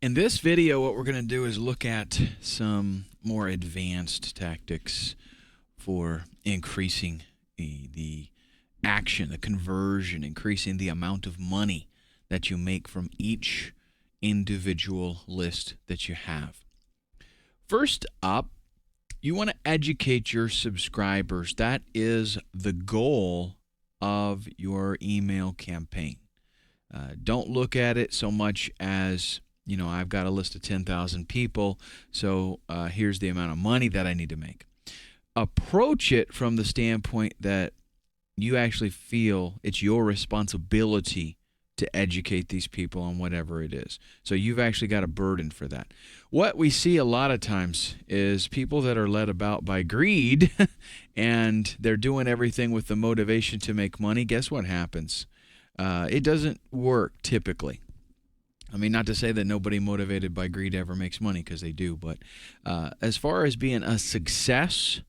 In this video, what we're going to do is look at some more advanced tactics for increasing the action, the conversion, increasing the amount of money that you make from each individual list that you have. First up, you want to educate your subscribers. That is the goal of your email campaign. Don't look at it so much as, I've got a list of 10,000 people, so here's the amount of money that I need to make. Approach it from the standpoint that you actually feel it's your responsibility to educate these people on whatever it is. So you've actually got a burden for that. What we see a lot of times is people that are led about by greed and they're doing everything with the motivation to make money. Guess what happens? It doesn't work typically. I mean, not to say that nobody motivated by greed ever makes money, because they do, but as far as being a success,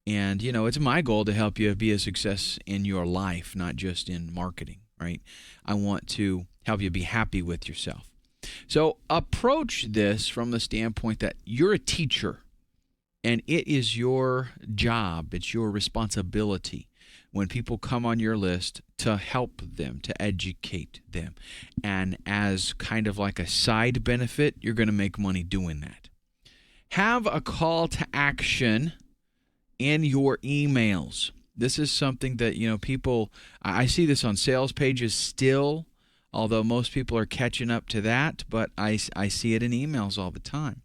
and it's my goal to help you be a success in your life, not just in marketing, right? I want to help you be happy with yourself. So approach this from the standpoint that you're a teacher, and it is your job, it's your responsibility when people come on your list to help them, to educate them. And as kind of like a side benefit, you're going to make money doing that. Have a call to action in your emails. This is something that, people, I see this on sales pages still, although most people are catching up to that, but I see it in emails all the time.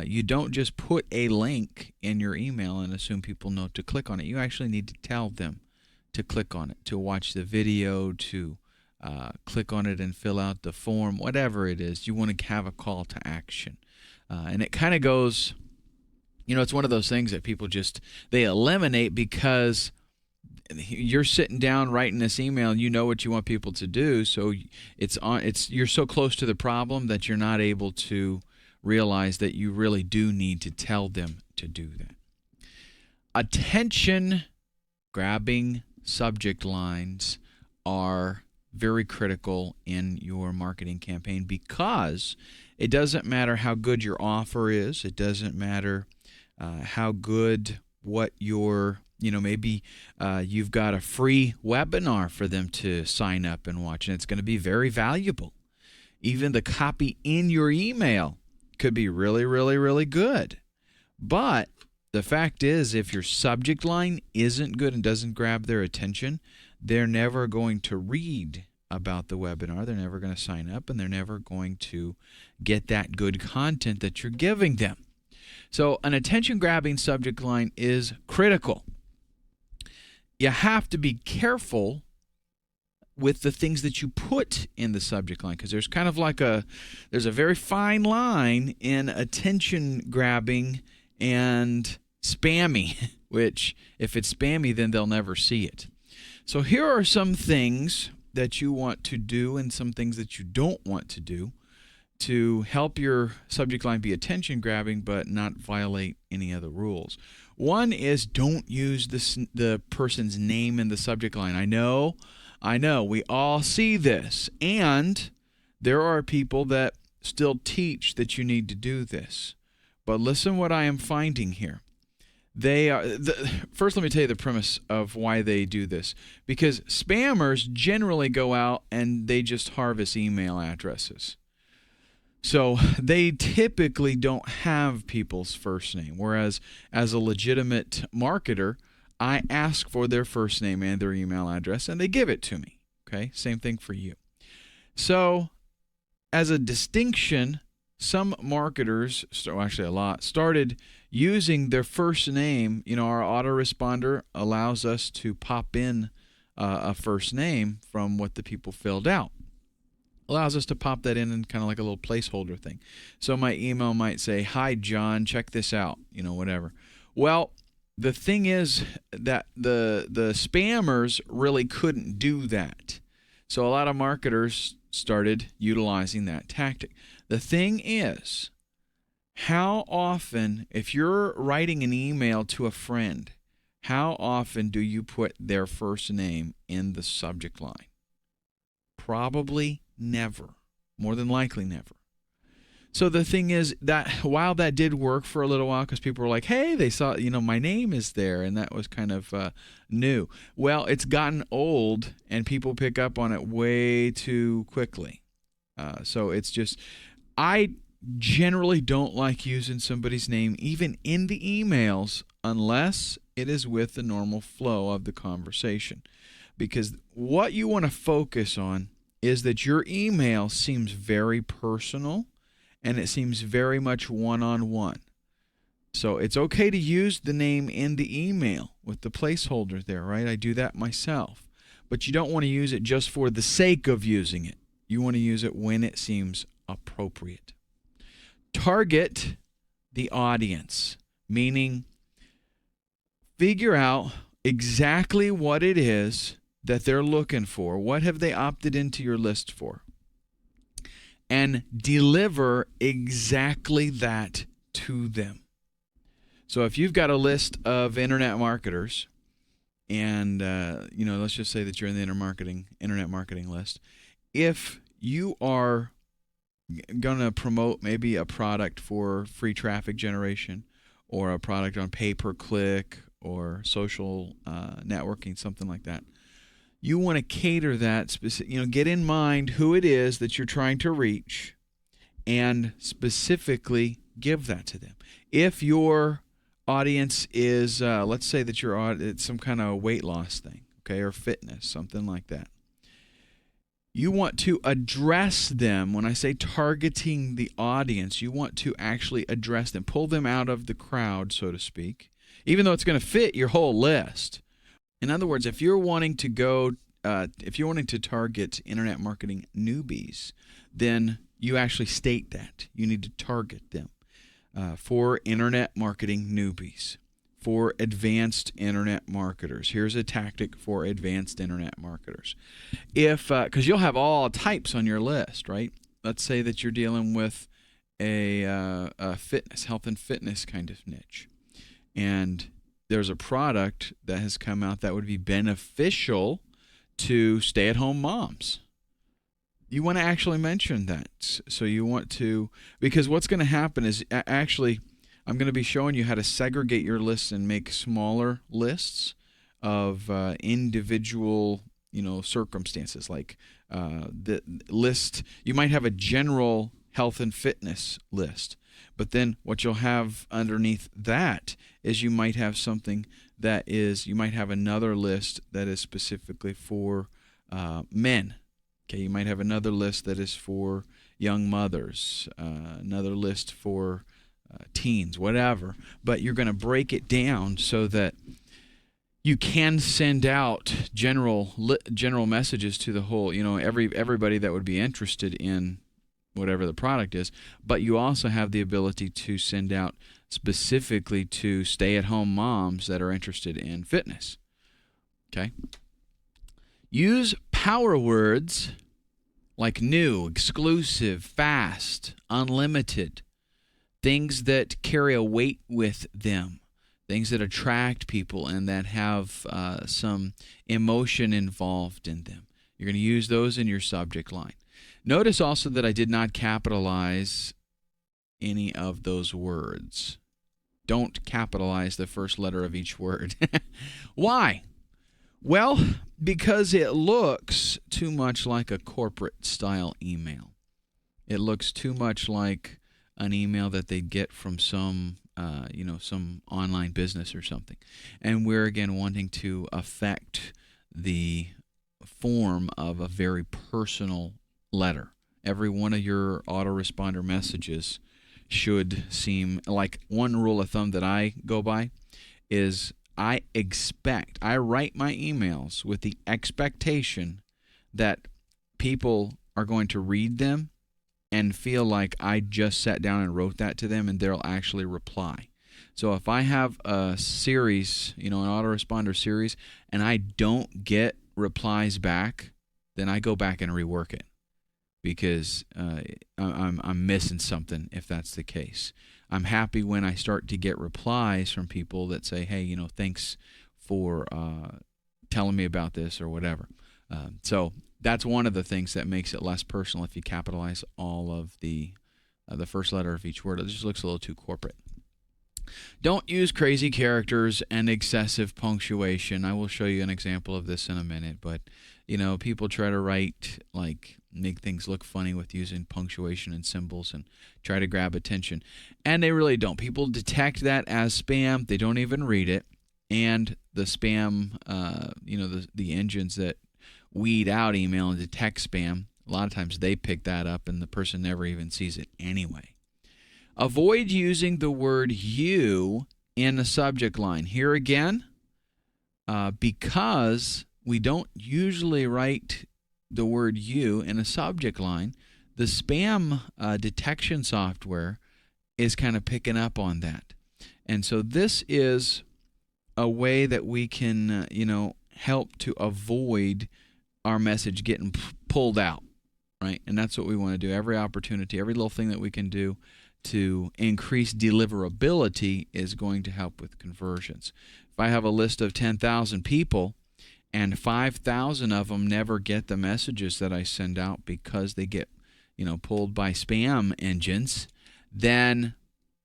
You don't just put a link in your email and assume people know to click on it. You actually need to tell them to click on it, to watch the video, to click on it and fill out the form, whatever it is. You want to have a call to action. And it kind of goes, it's one of those things that people they eliminate because you're sitting down writing this email and you know what you want people to do. So you're so close to the problem that you're not able to realize that you really do need to tell them to do that. Attention-grabbing subject lines are very critical in your marketing campaign, because it doesn't matter how good your offer is. It doesn't matter how good what your, maybe you've got a free webinar for them to sign up and watch, and it's going to be very valuable. Even the copy in your email could be really, really, really good. But the fact is, if your subject line isn't good and doesn't grab their attention, they're never going to read about the webinar. They're never going to sign up, and they're never going to get that good content that you're giving them. So an attention-grabbing subject line is critical. You have to be careful with the things that you put in the subject line, because there's kind of like there's a very fine line in attention grabbing and spammy, which if it's spammy, then they'll never see it. So here are some things that you want to do and some things that you don't want to do to help your subject line be attention grabbing but not violate any other rules. One is, don't use the person's name in the subject line. I know, we all see this, and there are people that still teach that you need to do this. But listen what I am finding here. First, let me tell you the premise of why they do this. Because spammers generally go out and they just harvest email addresses. So they typically don't have people's first name, whereas as a legitimate marketer, I ask for their first name and their email address, and they give it to me. Okay, same thing for you. So as a distinction, some marketers, actually a lot, started using their first name. Our autoresponder allows us to pop in a first name from what the people filled out. Allows us to pop that in kind of like a little placeholder thing. So my email might say, "Hi, John, check this out," whatever. Well, the thing is that the spammers really couldn't do that. So a lot of marketers started utilizing that tactic. The thing is, how often, if you're writing an email to a friend, how often do you put their first name in the subject line? Probably never. More than likely never. So the thing is that while that did work for a little while, because people were like, hey, they saw, my name is there, and that was kind of new. Well, it's gotten old, and people pick up on it way too quickly. So it's just, I generally don't like using somebody's name even in the emails unless it is with the normal flow of the conversation. Because what you want to focus on is that your email seems very personal and it seems very much one-on-one. So it's okay to use the name in the email with the placeholder there, right? I do that myself. But you don't want to use it just for the sake of using it. You want to use it when it seems appropriate. Target the audience, meaning figure out exactly what it is that they're looking for. What have they opted into your list for? And deliver exactly that to them. So if you've got a list of internet marketers, and let's just say that you're in the internet marketing list. If you are going to promote maybe a product for free traffic generation, or a product on pay-per-click or social networking, something like that, you want to cater that specific, get in mind who it is that you're trying to reach and specifically give that to them. If your audience is, let's say that it's some kind of weight loss thing, okay, or fitness, something like that. You want to address them. When I say targeting the audience, you want to actually address them, pull them out of the crowd, so to speak, even though it's going to fit your whole list. In other words, if you're wanting to target internet marketing newbies, then you actually state that. You need to target them for internet marketing newbies, for advanced internet marketers. Here's a tactic for advanced internet marketers. Because you'll have all types on your list, right? Let's say that you're dealing with a fitness, health and fitness kind of niche, and there's a product that has come out that would be beneficial to stay-at-home moms. You want to actually mention that. So you want to, because what's going to happen is actually, I'm going to be showing you how to segregate your lists and make smaller lists of individual, circumstances. Like the list, you might have a general health and fitness list. But then what you'll have underneath that is you might have something that is, you might have another list that is specifically for men. Okay, you might have another list that is for young mothers, another list for teens, whatever. But you're going to break it down so that you can send out general messages to the whole, everybody that would be interested in whatever the product is, but you also have the ability to send out specifically to stay-at-home moms that are interested in fitness. Okay? Use power words like new, exclusive, fast, unlimited, things that carry a weight with them, things that attract people and that have some emotion involved in them. You're going to use those in your subject line. Notice also that I did not capitalize any of those words. Don't capitalize the first letter of each word. Why? Well, because it looks too much like a corporate style email. It looks too much like an email that they get from some online business or something. And we're again wanting to affect the form of a very personal letter. Every one of your autoresponder messages should seem like, one rule of thumb that I go by is I write my emails with the expectation that people are going to read them and feel like I just sat down and wrote that to them and they'll actually reply. So if I have a series, an autoresponder series, and I don't get replies back, then I go back and rework it because I'm missing something if that's the case. I'm happy when I start to get replies from people that say, hey, thanks for telling me about this or whatever. So that's one of the things that makes it less personal if you capitalize all of the the first letter of each word. It just looks a little too corporate. Don't use crazy characters and excessive punctuation. I will show you an example of this in a minute, but people try to write, make things look funny with using punctuation and symbols and try to grab attention, and they really don't. People detect that as spam. They don't even read it, and the spam, the engines that weed out email and detect spam, a lot of times they pick that up and the person never even sees it anyway. Avoid using the word you in a subject line. Here again, because we don't usually write the word you in a subject line, the spam detection software is kind of picking up on that. And so this is a way that we can, help to avoid our message getting pulled out, right? And that's what we want to do. Every opportunity, every little thing that we can do to increase deliverability is going to help with conversions. If I have a list of 10,000 people and 5,000 of them never get the messages that I send out because they get, pulled by spam engines, then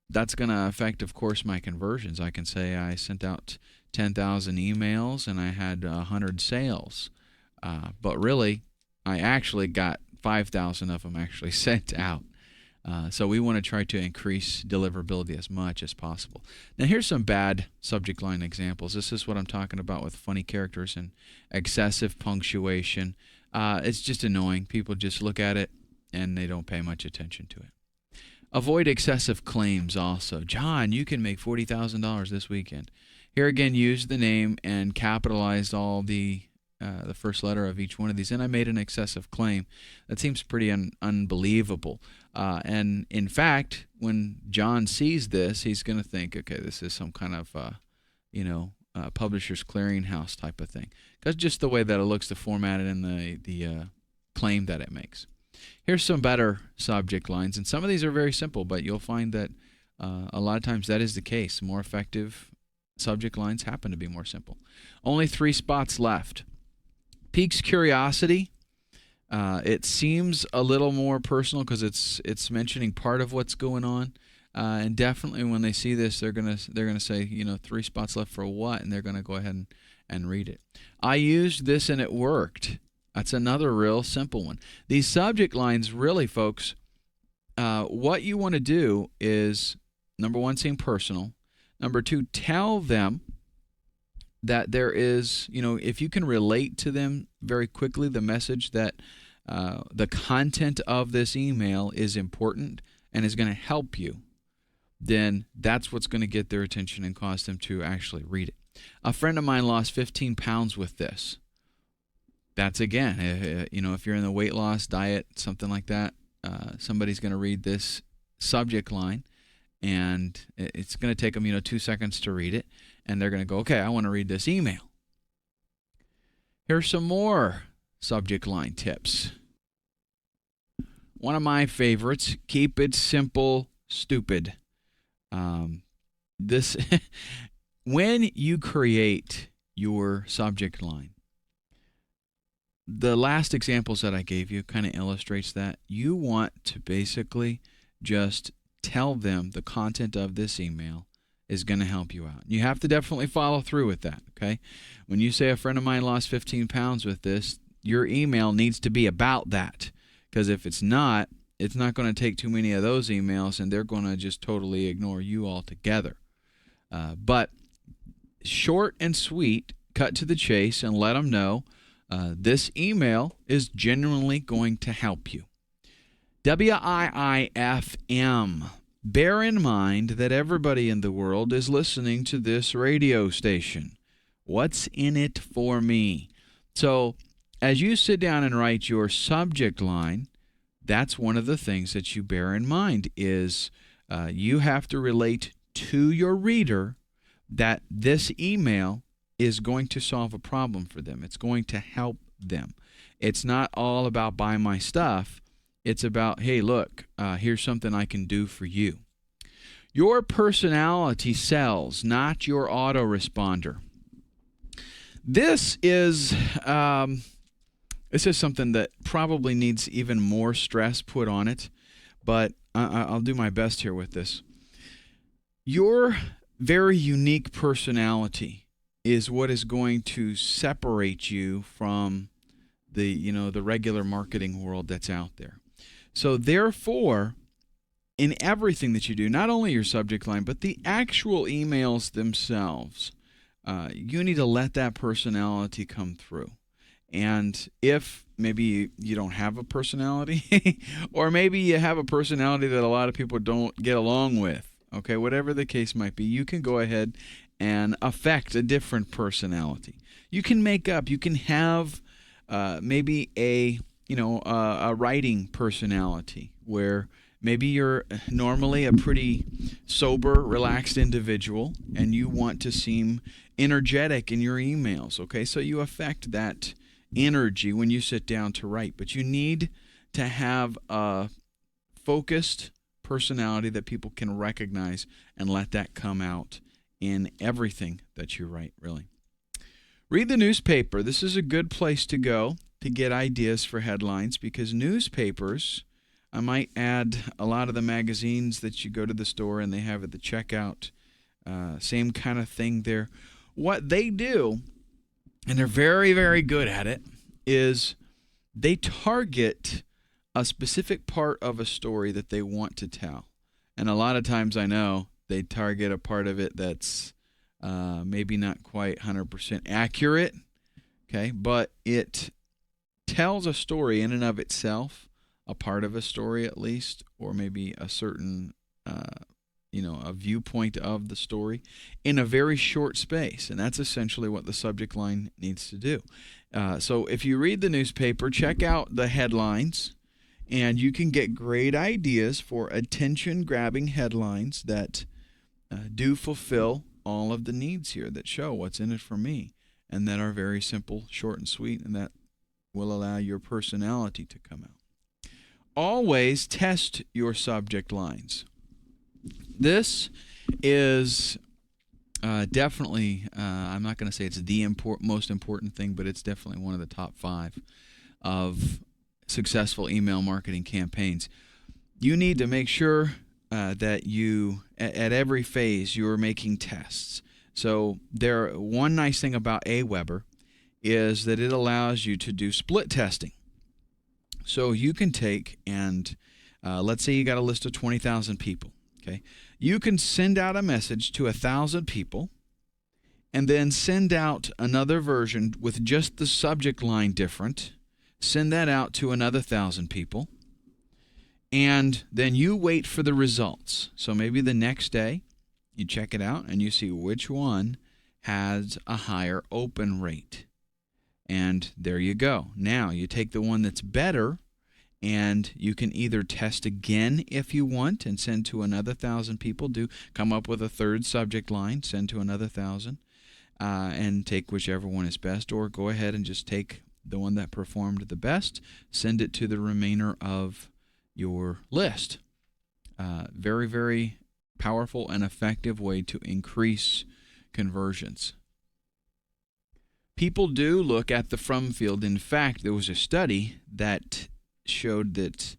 that's going to affect, of course, my conversions. I can say I sent out 10,000 emails and I had 100 sales, but really I actually got 5,000 of them actually sent out. So we want to try to increase deliverability as much as possible. Now here's some bad subject line examples. This is what I'm talking about with funny characters and excessive punctuation. It's just annoying. People just look at it and they don't pay much attention to it. Avoid excessive claims also. John, you can make $40,000 this weekend. Here again, use the name and capitalize all the first letter of each one of these, and I made an excessive claim. That seems pretty unbelievable. And in fact, when John sees this, he's going to think, okay, this is some kind of, Publishers Clearinghouse type of thing. Because just the way that it looks, the formatted and the claim that it makes. Here's some better subject lines, and some of these are very simple, but you'll find that a lot of times that is the case. More effective subject lines happen to be more simple. Only 3 spots left. Piques curiosity. It seems a little more personal because it's mentioning part of what's going on, and definitely when they see this, they're gonna say, 3 spots left for what, and they're gonna go ahead and read it. I used this and it worked. That's another real simple one. These subject lines, really, folks, what you want to do is, number 1, seem personal. Number 2, tell them that there is, if you can relate to them very quickly, the message that the content of this email is important and is going to help you, then that's what's going to get their attention and cause them to actually read it. A friend of mine lost 15 pounds with this. That's, again, if you're in the weight loss diet, something like that, somebody's going to read this subject line, and it's going to take them, 2 seconds to read it, and they're going to go, okay, I want to read this email. Here's some more subject line tips. One of my favorites, keep it simple, stupid. When you create your subject line, the last examples that I gave you kind of illustrates that. You want to basically just tell them the content of this email is going to help you out. You have to definitely follow through with that, okay? When you say a friend of mine lost 15 pounds with this, your email needs to be about that, because if it's not going to take too many of those emails, and they're going to just totally ignore you altogether. But short and sweet, cut to the chase, and let them know this email is genuinely going to help you. WIIFM. Bear in mind that everybody in the world is listening to this radio station. What's in it for me? So as you sit down and write your subject line, that's one of the things that you bear in mind is you have to relate to your reader that this email is going to solve a problem for them. It's going to help them. It's not all about buy my stuff. It's about, hey, look, here's something I can do for you. Your personality sells, not your autoresponder. This is something that probably needs even more stress put on it, but I'll do my best here with this. Your very unique personality is what is going to separate you from the regular marketing world that's out there. So therefore, in everything that you do, not only your subject line, but the actual emails themselves, you need to let that personality come through. And if maybe you don't have a personality, or maybe you have a personality that a lot of people don't get along with, okay, whatever the case might be, you can go ahead and affect a different personality. You can you can have maybe a writing personality where maybe you're normally a pretty sober, relaxed individual, and you want to seem energetic in your emails, okay? So you affect that energy when you sit down to write, but you need to have a focused personality that people can recognize and let that come out in everything that you write, really. Read the newspaper. This is a good place to go to get ideas for headlines, because newspapers, I might add a lot of the magazines that you go to the store and they have at the checkout, same kind of thing there. What they do, and they're very, very good at it, is they target a specific part of a story that they want to tell. And a lot of times I know they target a part of it that's maybe not quite 100% accurate, okay, but it tells a story in and of itself, a part of a story at least, or maybe a certain a viewpoint of the story in a very short space. And that's essentially what the subject line needs to do. So if you read the newspaper, check out the headlines, and you can get great ideas for attention-grabbing headlines that do fulfill all of the needs here, that show what's in it for me, and that are very simple, short, and sweet, and that will allow your personality to come out. Always test your subject lines. This is definitely, I'm not going to say it's the most important thing, but it's definitely one of the top 5 of successful email marketing campaigns. You need to make sure that you, at every phase, you're making tests. So one nice thing about Aweber is that it allows you to do split testing. So you can take and let's say you got a list of 20,000 people. Okay, you can send out a message to 1,000 people, and then send out another version with just the subject line different. Send that out to another 1,000 people, and then you wait for the results. So maybe the next day you check it out and you see which one has a higher open rate. And there you go. Now you take the one that's better, and you can either test again if you want and send to another 1,000 people. Come up with a third subject line, send to another 1,000, and take whichever one is best, or go ahead and just take the one that performed the best, send it to the remainder of your list. Very, very powerful and effective way to increase conversions. People do look at the from field. In fact, there was a study that showed that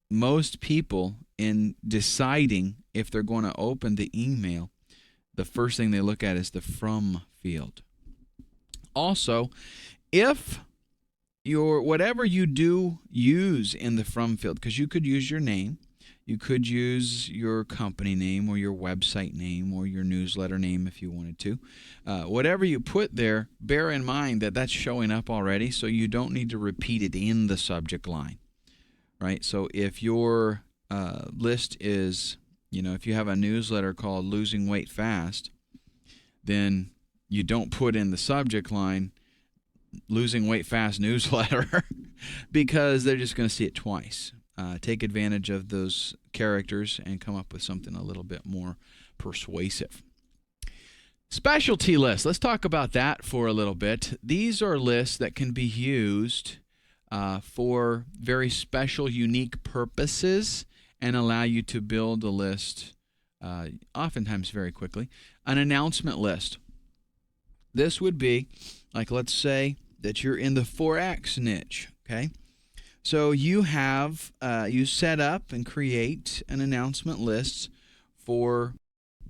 most people, in deciding if they're going to open the email, the first thing they look at is the from field. Also, if whatever you do use in the from field, because you could use your name, you could use your company name or your website name or your newsletter name if you wanted to. Whatever you put there, bear in mind that that's showing up already, so you don't need to repeat it in the subject line, right? So if your list is, if you have a newsletter called Losing Weight Fast, then you don't put in the subject line Losing Weight Fast newsletter because they're just going to see it twice. Take advantage of those characters and come up with something a little bit more persuasive. Specialty lists. Let's talk about that for a little bit. These are lists that can be used for very special, unique purposes and allow you to build a list oftentimes very quickly. An announcement list. This would be, like, let's say that you're in the Forex niche, okay? So you have you set up and create an announcement list for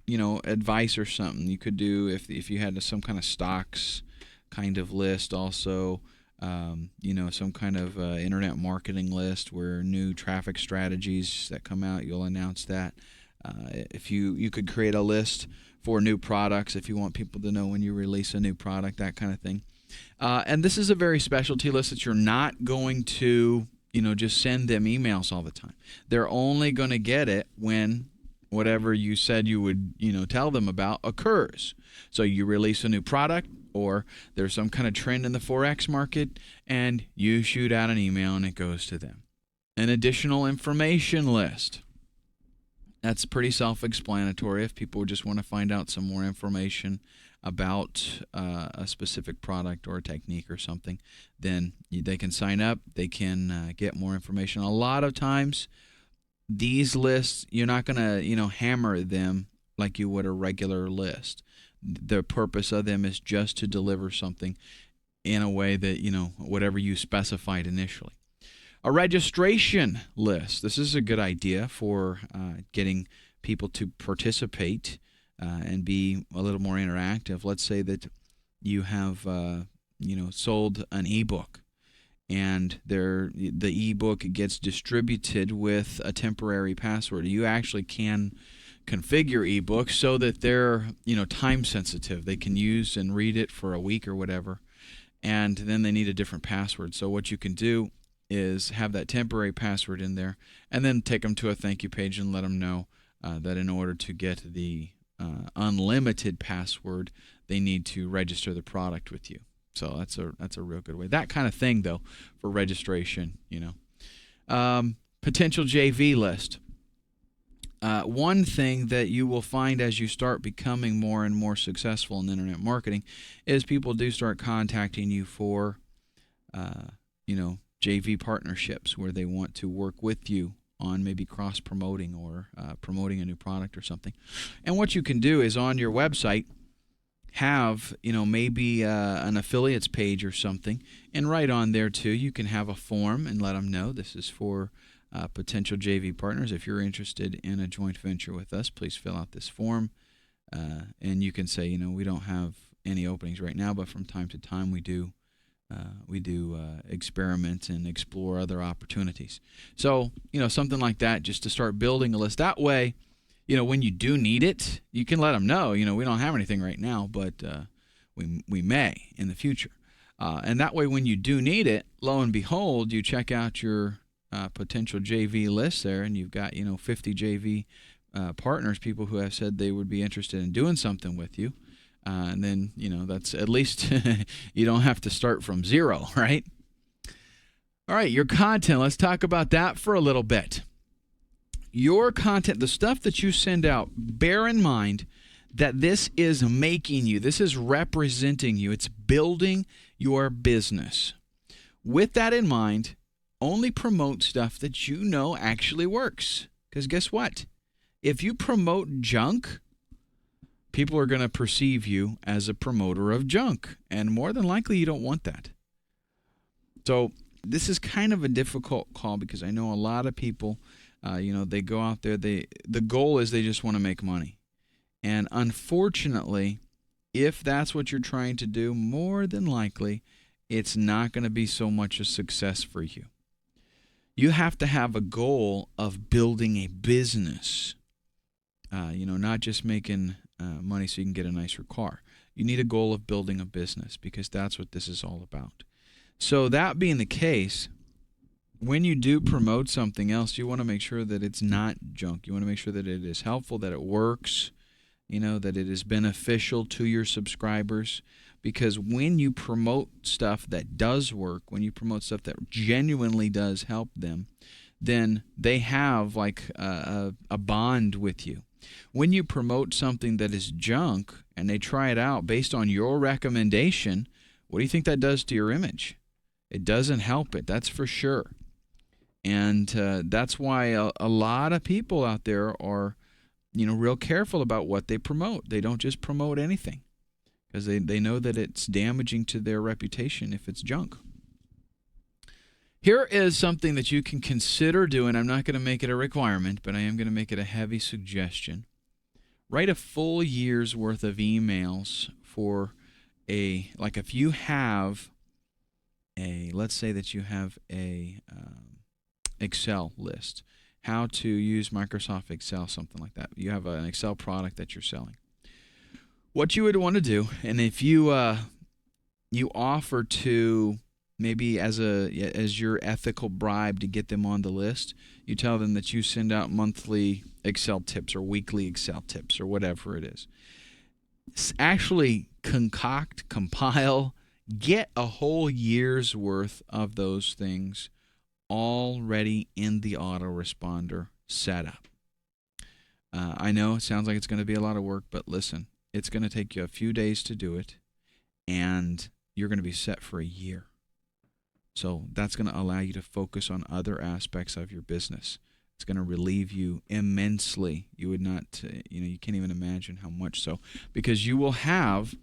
advice or something. You could do if you had some kind of stocks kind of list also. Some kind of internet marketing list where new traffic strategies that come out, you'll announce that. If you could create a list for new products if you want people to know when you release a new product, that kind of thing. And this is a very specialty list that you're not going to just send them emails all the time. They're only going to get it when whatever you said you would tell them about occurs. So you release a new product, or there's some kind of trend in the Forex market, and you shoot out an email and it goes to them. An additional information list. That's pretty self-explanatory. If people just want to find out some more information about a specific product or a technique or something, then they can sign up. They can get more information. A lot of times, these lists, you're not going to hammer them like you would a regular list. The purpose of them is just to deliver something in a way that whatever you specified initially. A registration list. This is a good idea for getting people to participate and be a little more interactive. Let's say that you have sold an ebook, and the ebook gets distributed with a temporary password. You actually can configure ebooks so that they're time sensitive. They can use and read it for a week or whatever, and then they need a different password. So what you can do is have that temporary password in there, and then take them to a thank you page and let them know that in order to get the unlimited password, they need to register the product with you. So that's a real good way. That kind of thing, though, for registration. Potential JV list. One thing that you will find as you start becoming more and more successful in internet marketing is people do start contacting you for JV partnerships where they want to work with you on maybe cross-promoting or promoting a new product or something. And what you can do is on your website have maybe an affiliates page or something, and right on there too you can have a form and let them know this is for potential JV partners. If you're interested in a joint venture with us, please fill out this form, and you can say we don't have any openings right now, but from time to time we do experiment and explore other opportunities. So something like that, just to start building a list. That way when you do need it, you can let them know, we don't have anything right now, but we may in the future. And that way when you do need it, lo and behold, you check out your potential JV list there, and you've got 50 JV partners, people who have said they would be interested in doing something with you. And then, that's at least you don't have to start from zero, right? All right, your content. Let's talk about that for a little bit. Your content, the stuff that you send out, bear in mind that this is making you, this is representing you, it's building your business. With that in mind, only promote stuff that actually works. Because guess what? If you promote junk, people are going to perceive you as a promoter of junk, and more than likely you don't want that. So this is kind of a difficult call because I know a lot of people, they go out there, the goal is they just want to make money. And unfortunately, if that's what you're trying to do, more than likely it's not going to be so much a success for you. You have to have a goal of building a business, not just making money so you can get a nicer car. You need a goal of building a business because that's what this is all about. So that being the case, when you do promote something else, you want to make sure that it's not junk. You want to make sure that it is helpful, that it works, that it is beneficial to your subscribers. Because when you promote stuff that does work, when you promote stuff that genuinely does help them, then they have like a bond with you. When you promote something that is junk and they try it out based on your recommendation, what do you think that does to your image? It doesn't help it, that's for sure. And that's why a lot of people out there are, real careful about what they promote. They don't just promote anything because they know that it's damaging to their reputation if it's junk. Here is something that you can consider doing. I'm not going to make it a requirement, but I am going to make it a heavy suggestion. Write a full year's worth of emails for like if you have let's say that you have a Excel list, how to use Microsoft Excel, something like that. You have an Excel product that you're selling. What you would want to do, and if you offer to maybe as your ethical bribe to get them on the list, you tell them that you send out monthly Excel tips or weekly Excel tips or whatever it is. Actually compile, get a whole year's worth of those things already in the autoresponder setup. I know it sounds like it's going to be a lot of work, but listen, it's going to take you a few days to do it, and you're going to be set for a year. So that's going to allow you to focus on other aspects of your business. It's going to relieve you immensely. You would not, you can't even imagine how much so, because you will have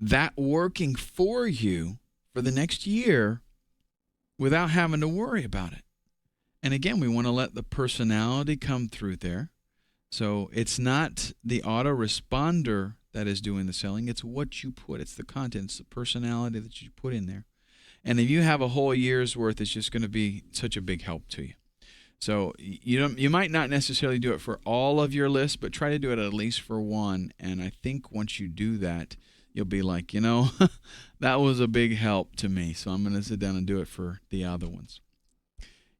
that working for you for the next year without having to worry about it. And again, we want to let the personality come through there. So it's not the autoresponder that is doing the selling. It's what you put. It's the content. It's the personality that you put in there. And if you have a whole year's worth, it's just going to be such a big help to you. So you might not necessarily do it for all of your lists, but try to do it at least for one. And I think once you do that, you'll be like, that was a big help to me. So I'm going to sit down and do it for the other ones.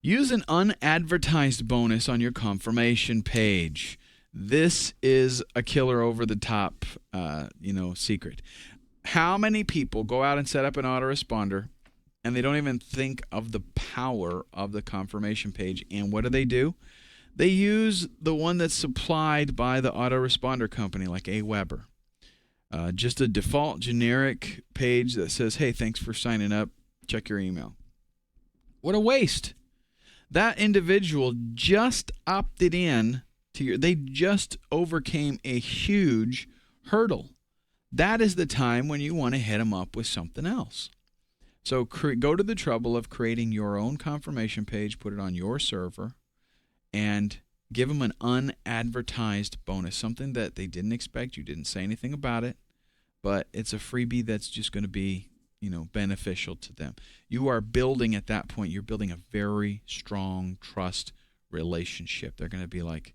Use an unadvertised bonus on your confirmation page. This is a killer over the top, secret. How many people go out and set up an autoresponder and they don't even think of the power of the confirmation page? And what do? They use the one that's supplied by the autoresponder company, like AWeber. Just a default generic page that says, hey, thanks for signing up. Check your email. What a waste. That individual just opted in to they just overcame a huge hurdle. That is the time when you want to hit them up with something else. So go to the trouble of creating your own confirmation page, put it on your server, and give them an unadvertised bonus, something that they didn't expect. You didn't say anything about it, but it's a freebie that's just going to be, beneficial to them. You are building at that point, you're building a very strong trust relationship. They're going to be like,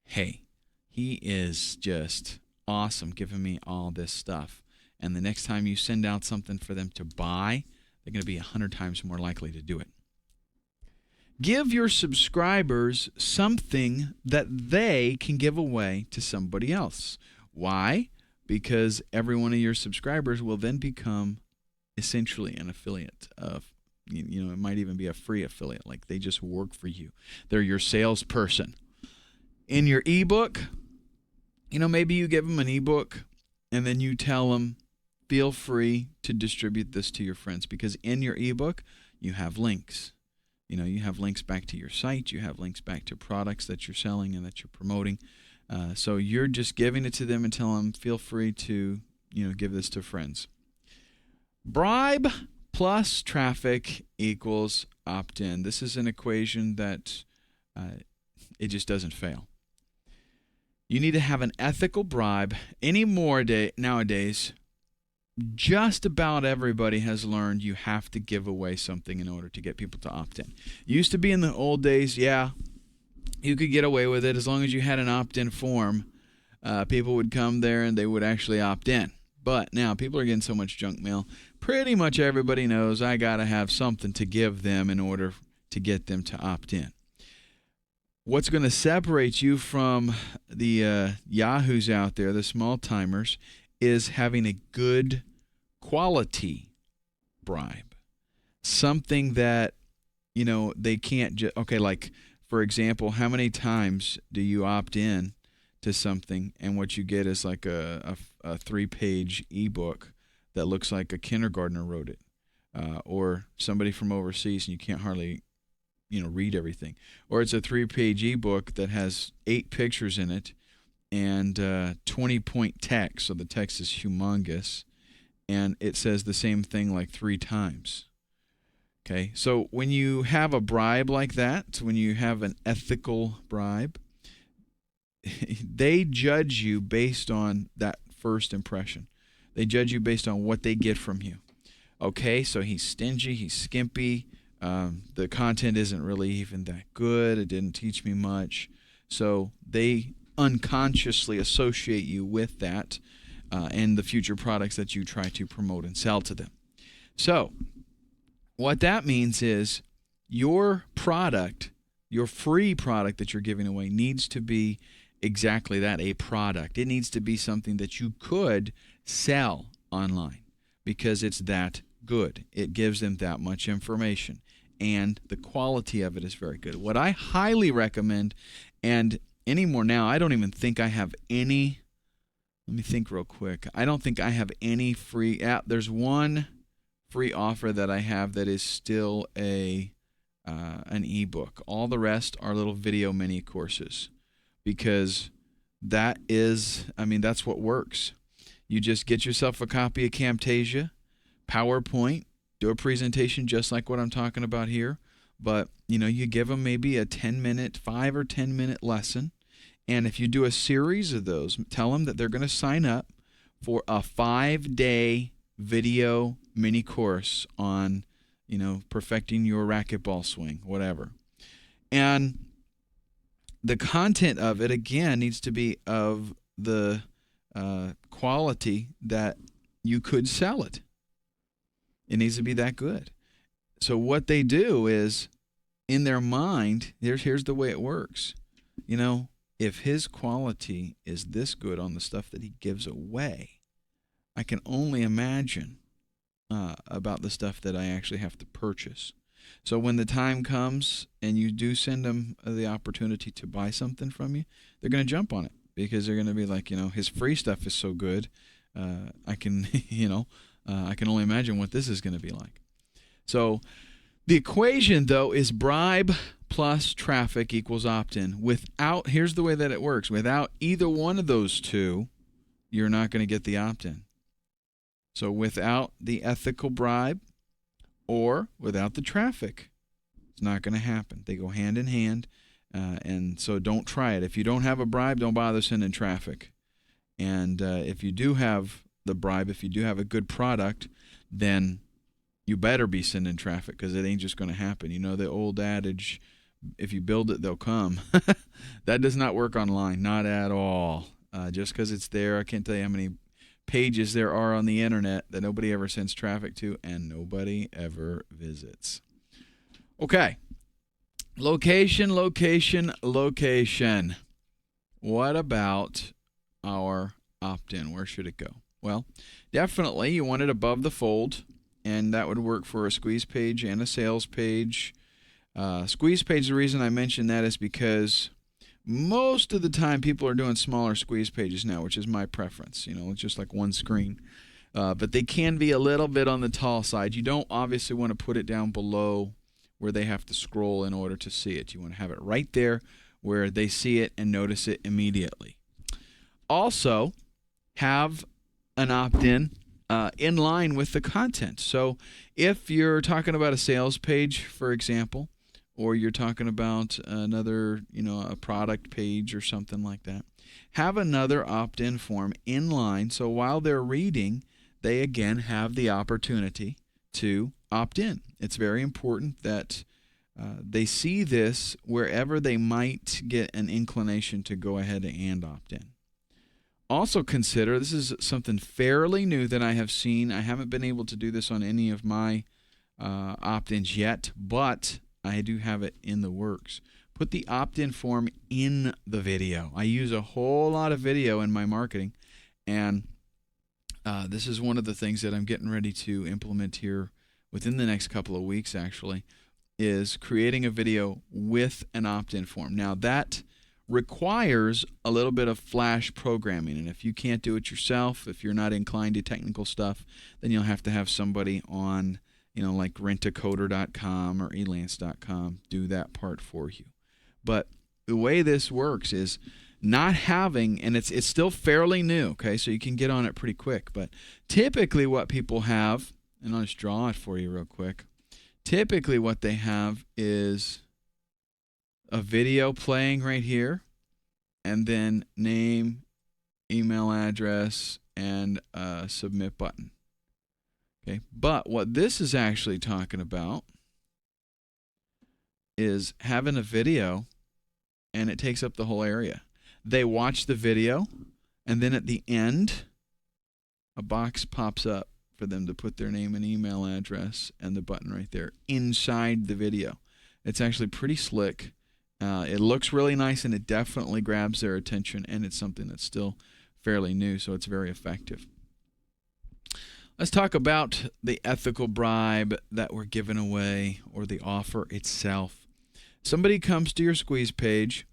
hey, he is just awesome giving me all this stuff. And the next time you send out something for them to buy, they're going to be 100 times more likely to do it. Give your subscribers something that they can give away to somebody else. Why? Because every one of your subscribers will then become essentially an affiliate of, it might even be a free affiliate, like they just work for you. They're your salesperson. In your ebook, maybe you give them an ebook and then you tell them, feel free to distribute this to your friends, because in your ebook, you have links. You have links back to your site. You have links back to products that you're selling and that you're promoting. So you're just giving it to them and tell them, feel free to, give this to friends. Bribe plus traffic equals opt-in. This is an equation that it just doesn't fail. You need to have an ethical bribe. Nowadays, just about everybody has learned you have to give away something in order to get people to opt in. Used to be in the old days, you could get away with it as long as you had an opt-in form. People would come there and they would actually opt in. But now people are getting so much junk mail. Pretty much everybody knows I got to have something to give them in order to get them to opt in. What's going to separate you from the yahoos out there, the small timers, is having a good quality bribe. Something that, they can't just, like, for example, how many times do you opt in to something and what you get is like a 3-page ebook that looks like a kindergartner wrote it, or somebody from overseas and you can't hardly, read everything. Or it's a 3-page ebook that has 8 pictures in it and 20-point text, so the text is humongous, and it says the same thing like 3 times. Okay, so when you have a bribe like that, when you have an ethical bribe, they judge you based on that first impression. They judge you based on what they get from you. Okay, so he's stingy, he's skimpy, the content isn't really even that good, it didn't teach me much. So they unconsciously associate you with that and the future products that you try to promote and sell to them. So what that means is your product, your free product that you're giving away, needs to be exactly that, a product. It needs to be something that you could sell online because it's that good. It gives them that much information, and the quality of it is very good. What I highly recommend, and anymore now, I don't even think I have any, let me think real quick. I don't think I have any free app. There's one free offer that I have that is still an ebook. All the rest are little video mini courses because that is, that's what works. You just get yourself a copy of Camtasia, PowerPoint, do a presentation just like what I'm talking about here, but you give them maybe a 10-minute, 5 or 10-minute lesson, and if you do a series of those, tell them that they're going to sign up for a 5-day video mini course on, perfecting your racquetball swing, whatever. And the content of it, again, needs to be of the quality that you could sell it. It needs to be that good. So what they do is, in their mind, here's the way it works. If his quality is this good on the stuff that he gives away, I can only imagine about the stuff that I actually have to purchase. So when the time comes and you do send them the opportunity to buy something from you, they're going to jump on it because they're going to be like, his free stuff is so good. I can, I can only imagine what this is going to be like. So the equation, though, is bribe plus traffic equals opt-in. Here's the way that it works. Without either one of those two, you're not going to get the opt-in. So without the ethical bribe or without the traffic, it's not going to happen. They go hand in hand, and so don't try it. If you don't have a bribe, don't bother sending traffic. And if you do have the bribe, if you do have a good product, then you better be sending traffic because it ain't just going to happen. The old adage, if you build it, they'll come. That does not work online, not at all. Just because it's there, I can't tell you how many pages there are on the internet that nobody ever sends traffic to and nobody ever visits. Okay. Location, location, location. What about our opt-in? Where should it go? Well, definitely you want it above the fold, and that would work for a squeeze page and a sales page. Squeeze page, the reason I mention that is because most of the time people are doing smaller squeeze pages now, which is my preference. It's just like one screen. But they can be a little bit on the tall side. You don't obviously want to put it down below where they have to scroll in order to see it. You want to have it right there where they see it and notice it immediately. Also, have an opt-in in line with the content. So if you're talking about a sales page, for example, or you're talking about another, a product page or something like that, have another opt-in form in line so while they're reading, they again have the opportunity to opt in. It's very important that they see this wherever they might get an inclination to go ahead and opt in. Also consider, this is something fairly new that I have seen. I haven't been able to do this on any of my opt-ins yet, but I do have it in the works. Put the opt-in form in the video. I use a whole lot of video in my marketing, and this is one of the things that I'm getting ready to implement here within the next couple of weeks, actually, is creating a video with an opt-in form. Now, that requires a little bit of flash programming, and if you can't do it yourself, if you're not inclined to technical stuff, then you'll have to have somebody on like rentacoder.com or elance.com do that part for you. But the way this works is not having, and it's still fairly new, okay, so you can get on it pretty quick, but typically what people have, and I'll just draw it for you real quick. Typically what they have is a video playing right here, and then name, email address, and a submit button. Okay, but what this is actually talking about is having a video, and it takes up the whole area. They watch the video, and then at the end, a box pops up for them to put their name and email address and the button right there inside the video. It's actually pretty slick. It looks really nice, and it definitely grabs their attention, and it's something that's still fairly new, so it's very effective. Let's talk about the ethical bribe that we're giving away, or the offer itself. Somebody comes to your squeeze page,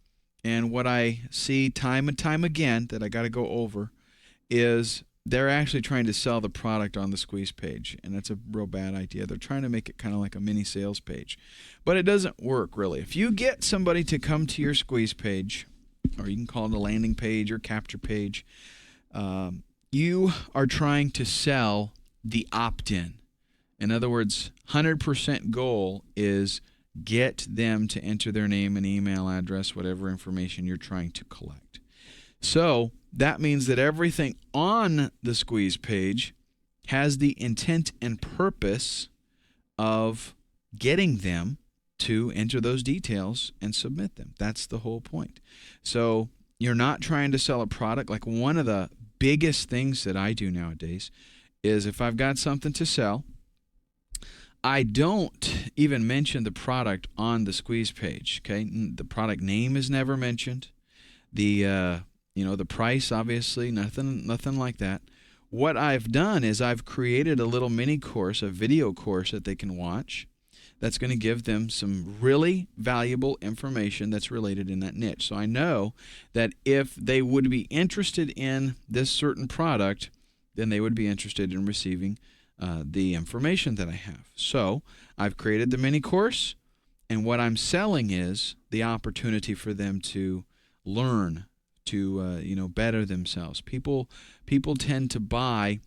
and what I see time and time again that I got to go over is they're actually trying to sell the product on the squeeze page, and that's a real bad idea. They're trying to make it kind of like a mini sales page, but it doesn't work really. If you get somebody to come to your squeeze page, or you can call it a landing page or capture page, you are trying to sell the opt-in. In other words, 100% goal is get them to enter their name and email address, whatever information you're trying to collect. So that means that everything on the squeeze page has the intent and purpose of getting them to enter those details and submit them. That's the whole point. So you're not trying to sell a product. Like, one of the biggest things that I do nowadays is, if I've got something to sell, I don't even mention the product on the squeeze page. Okay, the product name is never mentioned. The the price, obviously, nothing like that. What I've done is I've created a little mini course, a video course that they can watch, that's going to give them some really valuable information that's related in that niche. So I know that if they would be interested in this certain product, then they would be interested in receiving the information that I have. So I've created the mini course, and what I'm selling is the opportunity for them to learn, to better themselves. People tend to buy.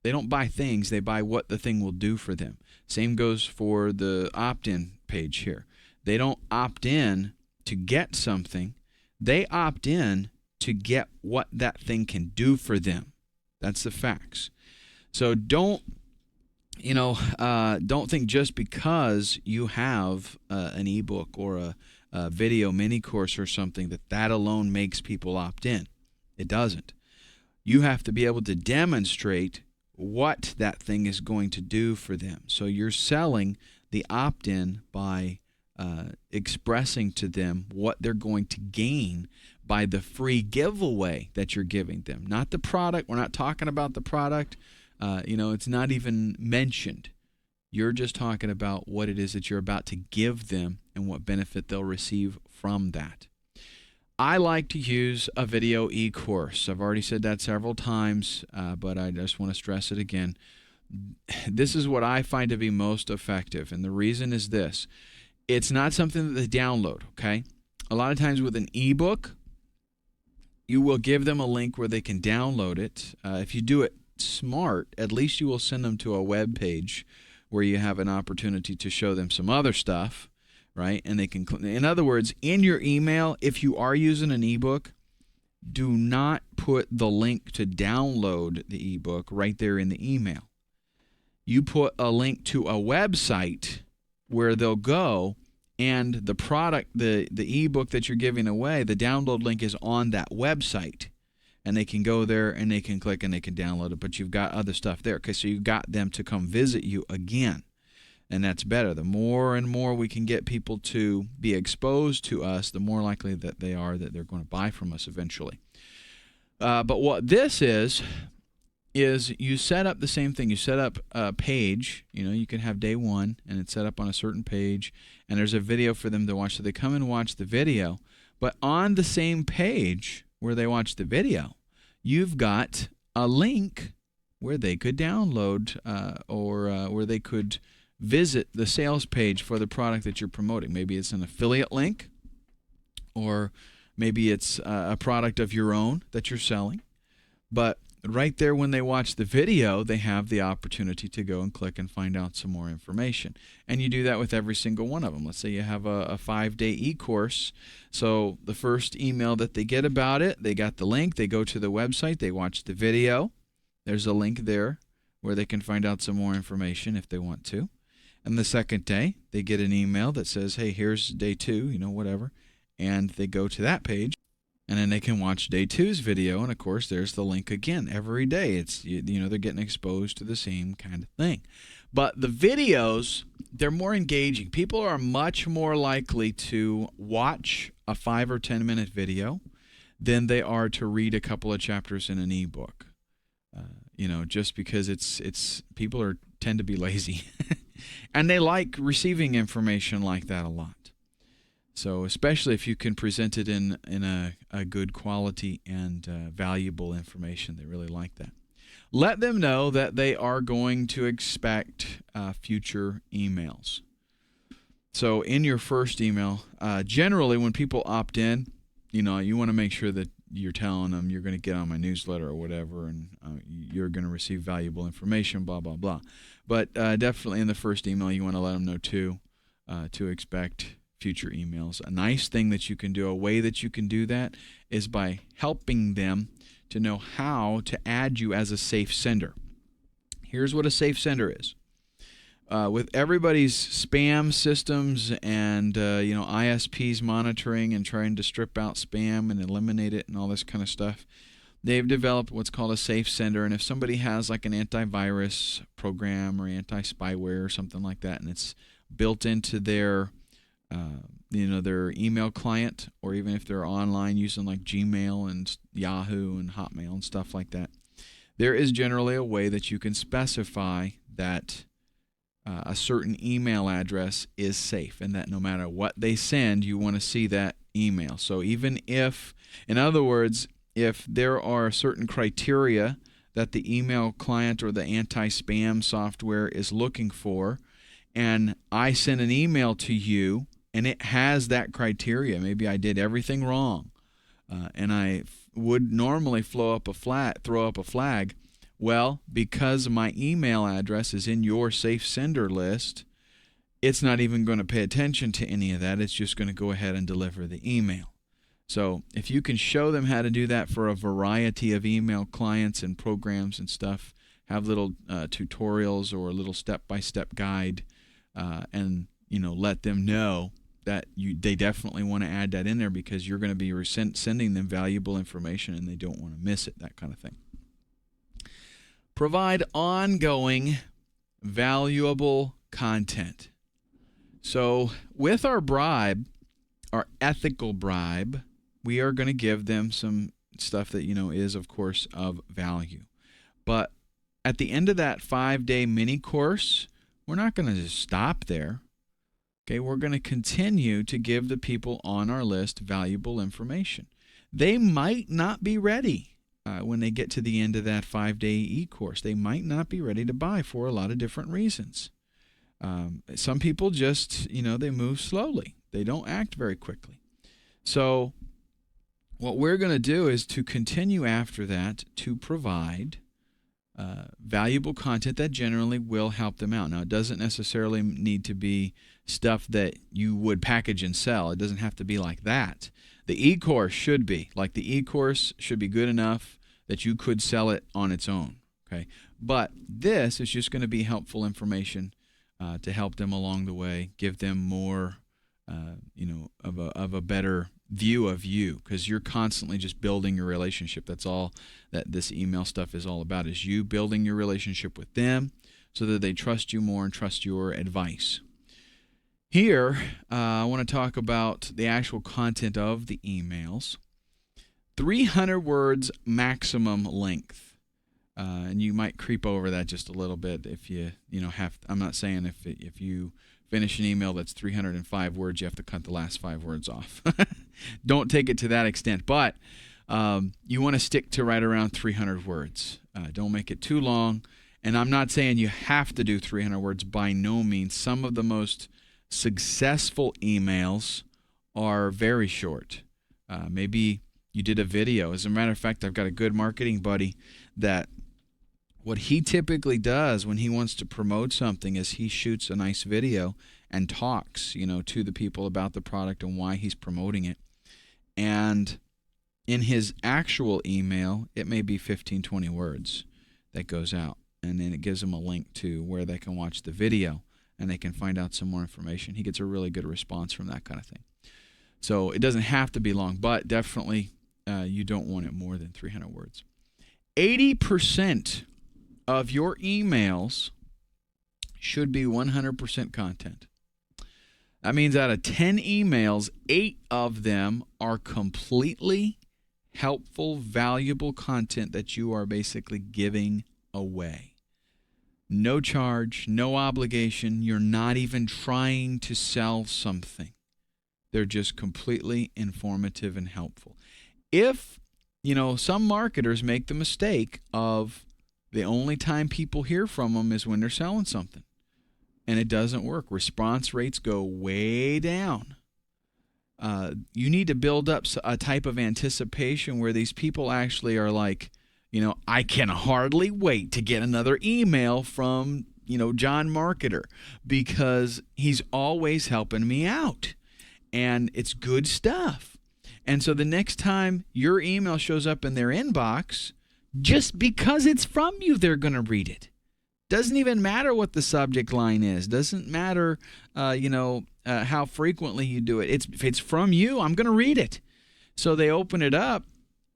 They don't buy things, they buy what the thing will do for them. Same goes for the opt-in page here. They don't opt in to get something. They opt in to get what that thing can do for them. That's the facts. So don't think just because you have an ebook or a video mini course or something that alone makes people opt in. It doesn't. You have to be able to demonstrate what that thing is going to do for them. So you're selling the opt-in by expressing to them what they're going to gain by the free giveaway that you're giving them. Not the product. We're not talking about the product. It's not even mentioned. You're just talking about what it is that you're about to give them and what benefit they'll receive from that. I like to use a video e-course. I've already said that several times, but I just want to stress it again. This is what I find to be most effective, and the reason is this. It's not something that they download, okay? A lot of times with an ebook, you will give them a link where they can download it. If you do it smart, at least you will send them to a web page where you have an opportunity to show them some other stuff, right? And they can, in other words, in your email, if you are using an ebook, do not put the link to download the ebook right there in the email. You put a link to a website where they'll go, and the product, the ebook that you're giving away, the download link is on that website. And they can go there and they can click and they can download it, but you've got other stuff there. Okay, so you've got them to come visit you again. And that's better. The more and more we can get people to be exposed to us, the more likely that they are that they're going to buy from us eventually. But what this is you set up the same thing. You set up a page. You can have day one, and it's set up on a certain page, and there's a video for them to watch. So they come and watch the video. But on the same page where they watch the video, you've got a link where they could download or where they could visit the sales page for the product that you're promoting. Maybe it's an affiliate link, or maybe it's a product of your own that you're selling. But right there when they watch the video, they have the opportunity to go and click and find out some more information. And you do that with every single one of them. Let's say you have a 5-day e-course. So the first email that they get about it, they got the link, they go to the website, they watch the video. There's a link there where they can find out some more information if they want to. And the second day, they get an email that says, hey, here's day 2, whatever. And they go to that page. And then they can watch day 2's video, and of course, there's the link again every day. It's they're getting exposed to the same kind of thing. But the videos, they're more engaging. People are much more likely to watch a 5 or 10 minute video than they are to read a couple of chapters in an ebook. Just because it's people tend to be lazy, and they like receiving information like that a lot. So especially if you can present it in a good quality and valuable information, they really like that. Let them know that they are going to expect future emails. So in your first email, generally when people opt in, you want to make sure that you're telling them you're going to get on my newsletter or whatever, and you're going to receive valuable information, blah, blah, blah. But definitely in the first email, you want to let them know too to expect future emails. A nice thing that you can do, a way that you can do that, is by helping them to know how to add you as a safe sender. Here's what a safe sender is. With everybody's spam systems and ISPs monitoring and trying to strip out spam and eliminate it and all this kind of stuff, they've developed what's called a safe sender. And if somebody has like an antivirus program or anti-spyware or something like that, and it's built into their their email client, or even if they're online using like Gmail and Yahoo and Hotmail and stuff like that, there is generally a way that you can specify that a certain email address is safe, and that no matter what they send, you want to see that email. So even if, in other words, if there are certain criteria that the email client or the anti-spam software is looking for, and I send an email to you and it has that criteria, maybe I did everything wrong, and I would normally throw up a flag. Well, because my email address is in your safe sender list, it's not even going to pay attention to any of that. It's just going to go ahead and deliver the email. So if you can show them how to do that for a variety of email clients and programs and stuff, have little tutorials or a little step-by-step guide, and let them know that they definitely want to add that in there, because you're going to be sending them valuable information and they don't want to miss it, that kind of thing. Provide ongoing valuable content. So with our bribe, our ethical bribe, we are going to give them some stuff that is, of course, of value. But at the end of that 5-day mini course, we're not going to just stop there. Okay, we're going to continue to give the people on our list valuable information. They might not be ready when they get to the end of that 5-day e-course. They might not be ready to buy for a lot of different reasons. Some people just, they move slowly. They don't act very quickly. So what we're going to do is to continue after that to provide valuable content that generally will help them out. Now, it doesn't necessarily need to be stuff that you would package and sell. It doesn't have to be like that. The e-course should be. Like, the e-course should be good enough that you could sell it on its own. Okay, but this is just going to be helpful information to help them along the way, give them more, of a better view of you, because you're constantly just building your relationship. That's all that this email stuff is all about, is you building your relationship with them so that they trust you more and trust your advice. Here, I want to talk about the actual content of the emails. 300 words maximum length. And you might creep over that just a little bit if you have. I'm not saying if you finish an email that's 305 words, you have to cut the last 5 words off. Don't take it to that extent, but you want to stick to right around 300 words. Don't make it too long. And I'm not saying you have to do 300 words, by no means. Some of the most successful emails are very short. Maybe You did a video. As a matter of fact, I've got a good marketing buddy that what he typically does when he wants to promote something is he shoots a nice video and talks, to the people about the product and why he's promoting it. And in his actual email, it may be 15, 20 words that goes out. And then it gives them a link to where they can watch the video and they can find out some more information. He gets a really good response from that kind of thing. So it doesn't have to be long, but definitely you don't want it more than 300 words. 80% of your emails should be 100% content. That means out of 10 emails, 8 of them are completely helpful, valuable content that you are basically giving away. No charge, no obligation. You're not even trying to sell something. They're just completely informative and helpful. If, some marketers make the mistake of the only time people hear from them is when they're selling something. And it doesn't work. Response rates go way down. You need to build up a type of anticipation where these people actually are like, I can hardly wait to get another email from, John Marketer, because he's always helping me out. And it's good stuff. And so the next time your email shows up in their inbox, just because it's from you, they're going to read it. Doesn't even matter what the subject line is. Doesn't matter, how frequently you do it. If it's from you, I'm going to read it. So they open it up.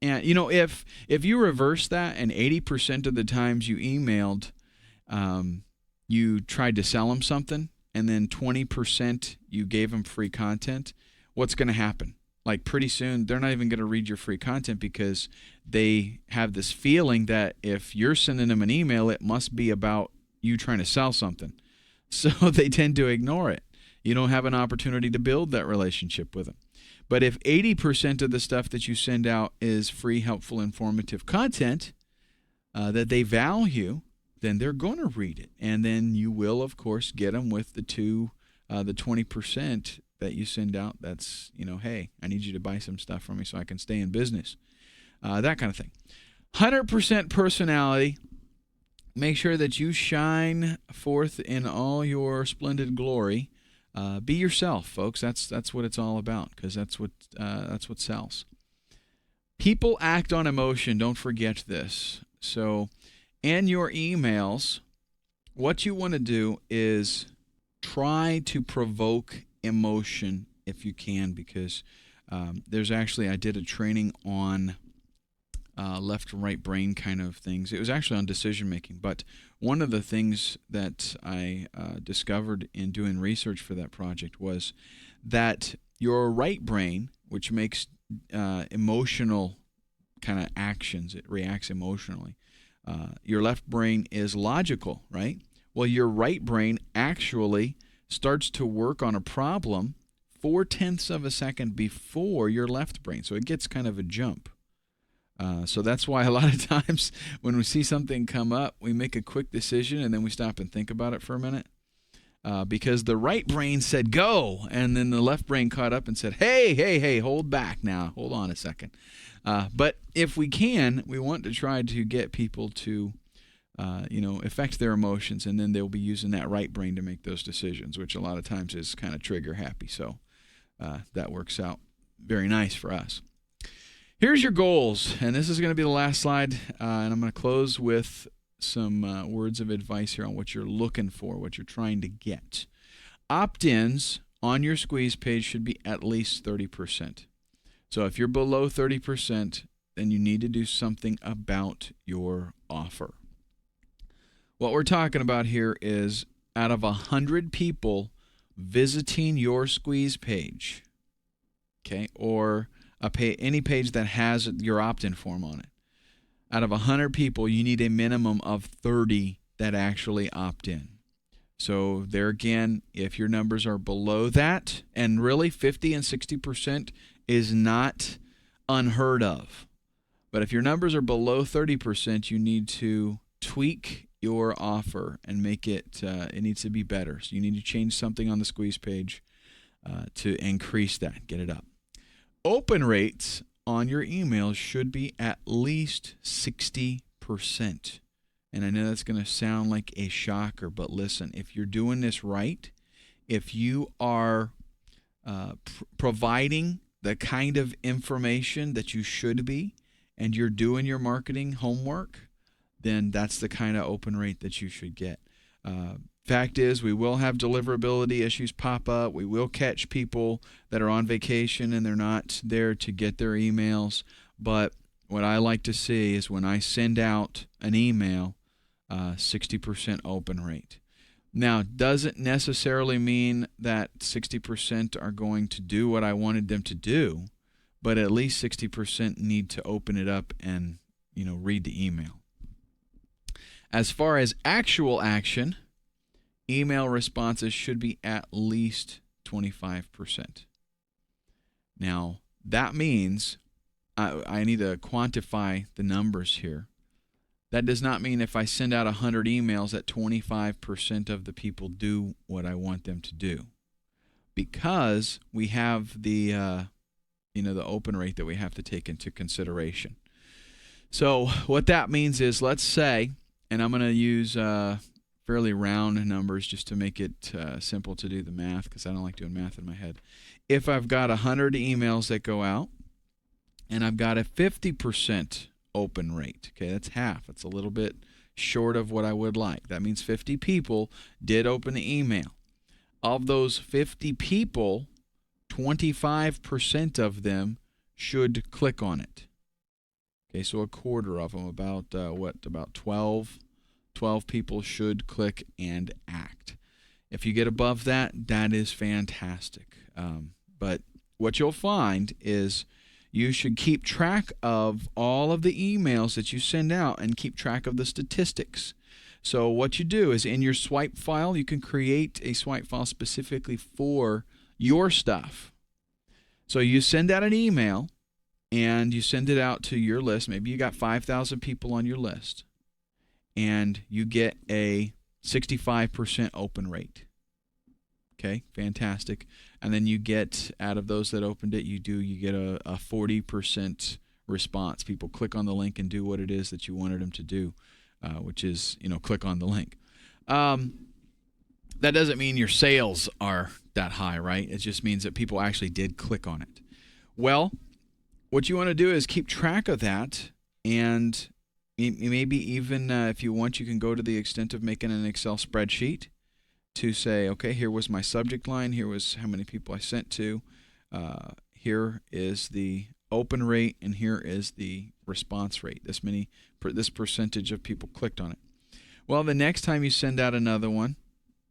And, if you reverse that and 80% of the times you emailed, you tried to sell them something, and then 20% you gave them free content, what's going to happen? Like pretty soon, they're not even going to read your free content because they have this feeling that if you're sending them an email, it must be about you trying to sell something. So they tend to ignore it. You don't have an opportunity to build that relationship with them. But if 80% of the stuff that you send out is free, helpful, informative content that they value, then they're going to read it. And then you will, of course, get them with the 20% that you send out. That's, hey, I need you to buy some stuff from me so I can stay in business. That kind of thing. 100% personality. Make sure that you shine forth in all your splendid glory. Be yourself, folks. That's what it's all about, because that's what sells. People act on emotion. Don't forget this. So in your emails, what you want to do is try to provoke emotion if you can, because there's actually, I did a training on left and right brain kind of things. It was actually on decision making, but one of the things that I discovered in doing research for that project was that your right brain, which makes emotional kind of actions, it reacts emotionally. Your left brain is logical, right? Well, your right brain actually starts to work on a problem 0.4 of a second before your left brain. So it gets kind of a jump. So that's why a lot of times when we see something come up, we make a quick decision and then we stop and think about it for a minute. Because the right brain said go, and then the left brain caught up and said, hey, hold back now. Hold on a second. But if we can, we want to try to get people to affect their emotions, and then they'll be using that right brain to make those decisions, which a lot of times is kind of trigger happy. So that works out very nice for us. Here's your goals, and this is going to be the last slide, and I'm going to close with some words of advice here on what you're looking for, what you're trying to get. Opt-ins on your squeeze page should be at least 30%. So if you're below 30%, then you need to do something about your offer. What we're talking about here is out of 100 people visiting your squeeze page, okay, or any page that has your opt-in form on it, out of 100 people, you need a minimum of 30 that actually opt in. So there again, if your numbers are below that, and really 50 and 60% is not unheard of. But if your numbers are below 30%, you need to tweak your offer and make it, it needs to be better. So you need to change something on the squeeze page to increase that, get it up. Open rates on your emails should be at least 60%. And I know that's going to sound like a shocker, but listen, if you're doing this right, if you are providing the kind of information that you should be, and you're doing your marketing homework, then that's the kind of open rate that you should get. Fact is, we will have deliverability issues pop up. We will catch people that are on vacation and they're not there to get their emails. But what I like to see is when I send out an email, 60% open rate. Now, doesn't necessarily mean that 60% are going to do what I wanted them to do, but at least 60% need to open it up and, read the email. As far as actual action, email responses should be at least 25%. Now, that means I need to quantify the numbers here. That does not mean if I send out 100 emails that 25% of the people do what I want them to do, because we have the open rate that we have to take into consideration. So what that means is, let's say, and I'm going to use fairly round numbers just to make it simple to do the math, because I don't like doing math in my head. If I've got 100 emails that go out and I've got a 50% open rate, okay, that's half. It's a little bit short of what I would like. That means 50 people did open the email. Of those 50 people, 25% of them should click on it. Okay, so a quarter of them, about 12 people should click and act. If you get above that, that is fantastic. But what you'll find is you should keep track of all of the emails that you send out and keep track of the statistics. So what you do is, in your swipe file, you can create a swipe file specifically for your stuff. So you send out an email and you send it out to your list. Maybe you got 5,000 people on your list, and you get a 65% open rate. Okay, fantastic. And then you get, out of those that opened it, you get a 40% response. People click on the link and do what it is that you wanted them to do, which is, click on the link. That doesn't mean your sales are that high, right? It just means that people actually did click on it. Well, what you want to do is keep track of that, and maybe even if you want, you can go to the extent of making an Excel spreadsheet to say, okay, here was my subject line, here was how many people I sent to, here is the open rate, and here is the response rate. This percentage of people clicked on it. Well, the next time you send out another one,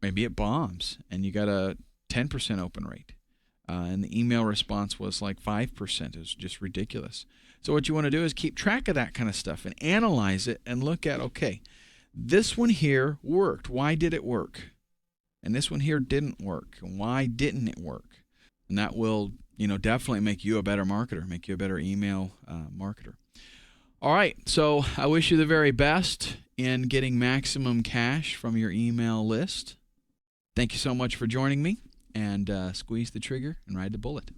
maybe it bombs, and you got a 10% open rate, and the email response was like 5%. It was just ridiculous. So what you want to do is keep track of that kind of stuff and analyze it and look at, okay, this one here worked. Why did it work? And this one here didn't work. And why didn't it work? And that will, definitely make you a better marketer, make you a better email marketer. All right, so I wish you the very best in getting maximum cash from your email list. Thank you so much for joining me, and squeeze the trigger and ride the bullet.